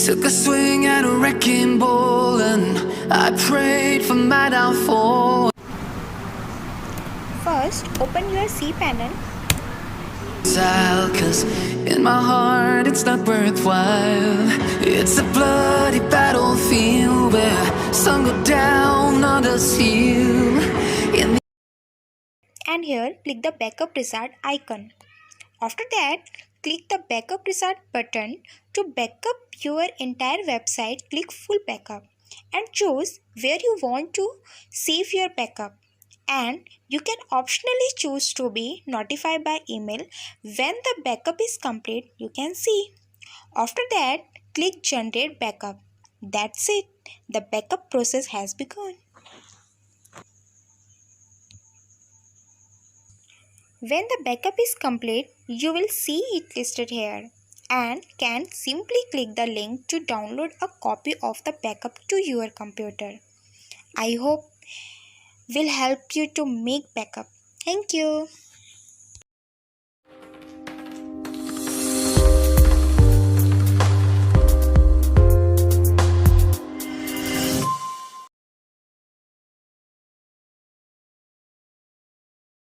Took a swing at a wrecking ball and I prayed for my downfall. First, open your cPanel. Cause in my heart it's not worthwhile. It's a bloody battlefield where some go down, others heal. And here, click the backup wizard icon. After that, click the backup wizard button. To backup your entire website, click full backup and choose where you want to save your backup. And you can optionally choose to be notified by email when the backup is complete. You can see. After that, click generate backup. That's it. The backup process has begun. When the backup is complete, you will see it listed here and can simply click the link to download a copy of the backup to your computer. I hope will help you to make backup. Thank you.